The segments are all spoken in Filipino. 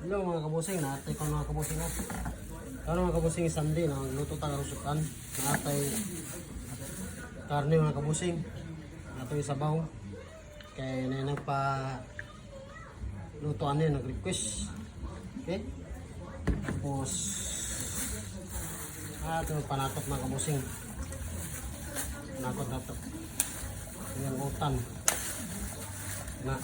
Hello mga kabusing, naatay ko mga kabusing ha. Kano mga kabusing Sunday na magluto tayo rusukan. Naatay karne mga kabusing. Naatay sabaw. Kaya na nagpa lutoan niya, nag-request. Okay? Tapos ito panatot mga kabusing. Panatot na ito. Yung utan. Na.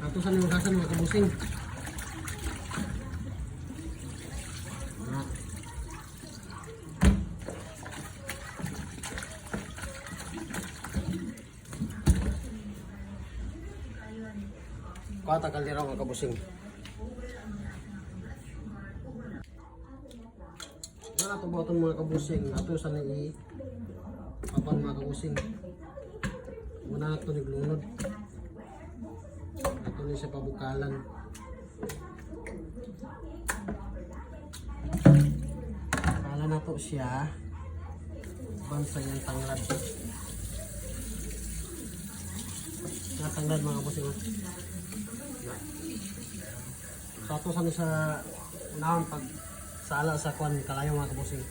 Atusan yung gasan mga kabusing. Kuha takal nila mga kabusing. Wala ito buhaton mga kabusing. Atusan na i-papan mga kabusing. Muna na ito naglunod. Ito na siya pabukalan. Kala na ito siya. Bansa yung tanglad. Natanglad mga kabusing. So ito sa unahon pag sala sa kwan kalayo mga kabusing.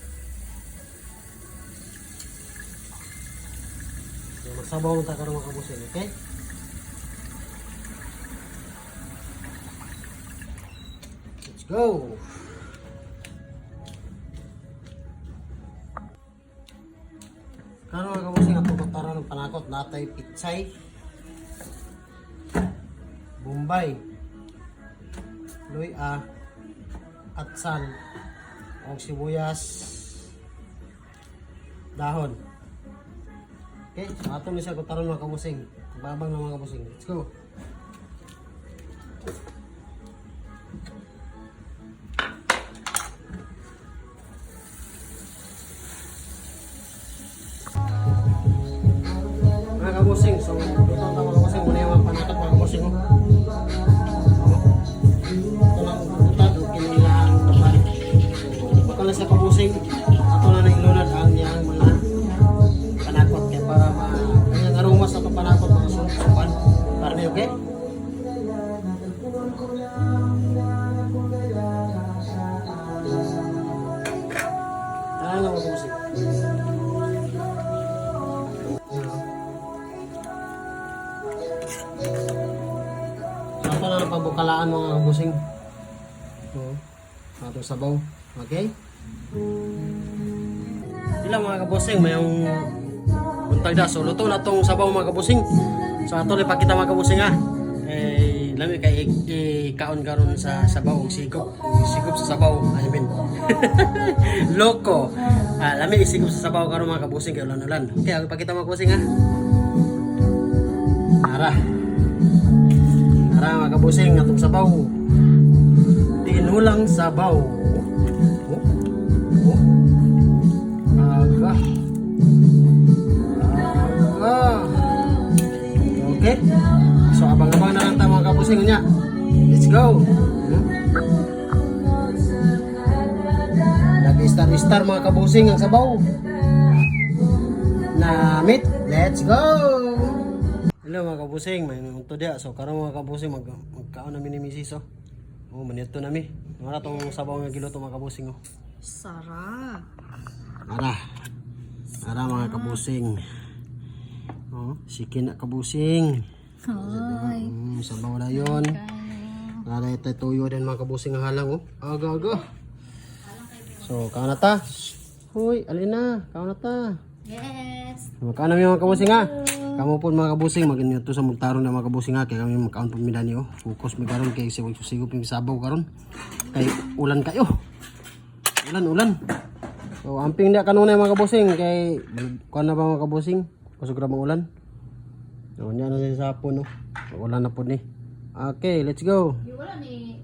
So, magsabaw na tayo mga kabusing, okay? Let's go! Kano mga kabusing at pagkataran ng panakot natay pitsay, Bombay, luya, atsan, o sibuyas, dahon. Okay, so ato na siya kutaron mga kabusing. Babang na mga kabusing. Let's go. Mga kabusing, so luto ang mga kabusing. Muna yung mga panatot mga kabusing. Sa kabusing, ato na nailunod ang niyang mga panakot kaya para kanyang aroma sa panakot mga supan karne, okay? Tara na mga kabusing. Ato na ng pambukalaan mga kabusing. Ato sabaw, okay? Sila mga kabusing, mayong buntag da. So luto na tong sabaw mga kabusing. So ato ni pakita mga kabusing ha. Eh lami kay ikaon karon sa sabaw og sigop. Sigop sa sabaw, I mean. Loko. Lami isigop sa sabaw karon mga kabusing kay ulan-ulan. Okay, ako pakita mga kabusing ha. Ara mga kabusing atong sabaw. Tinulang sabaw. Okay. So abang-abang na lang tayo mga kabusing niya. Let's go. Nag-star mga kabusing ang sabaw. Namit. Let's go. Hello mga kabusing, may unto dia. So karon mga kabusing magkaon namin ni Mrs. Oh, manito nami. Wala tong sabaw nga giluto mga kabusing oh. Sarap. Ara mga kabusing. Oh, sikin na kabusing. Hoy. Sabaw na yun. Nara ito tuyo din mga kabusing ang halang oh. Aga. So, kaon na ta. Hoy, alin na. Kaon na ta. Yes. Magkaon na mga kabusing ha. Kamu po mga kabusing, mag-inyo to sa magtaron na mga kabusing ha. Kaya kami magkaon po midani oh. Focus mi karon kay sigop yung sabaw karon. Kay ulan kayo. Ulan. So, amping na kanunay mga kabusing kay kuan na ba mga kabusing? Kusog ra mga ulan. So, nya na sa sapon no. Ulan na po ni. Okay, let's go. Wala ni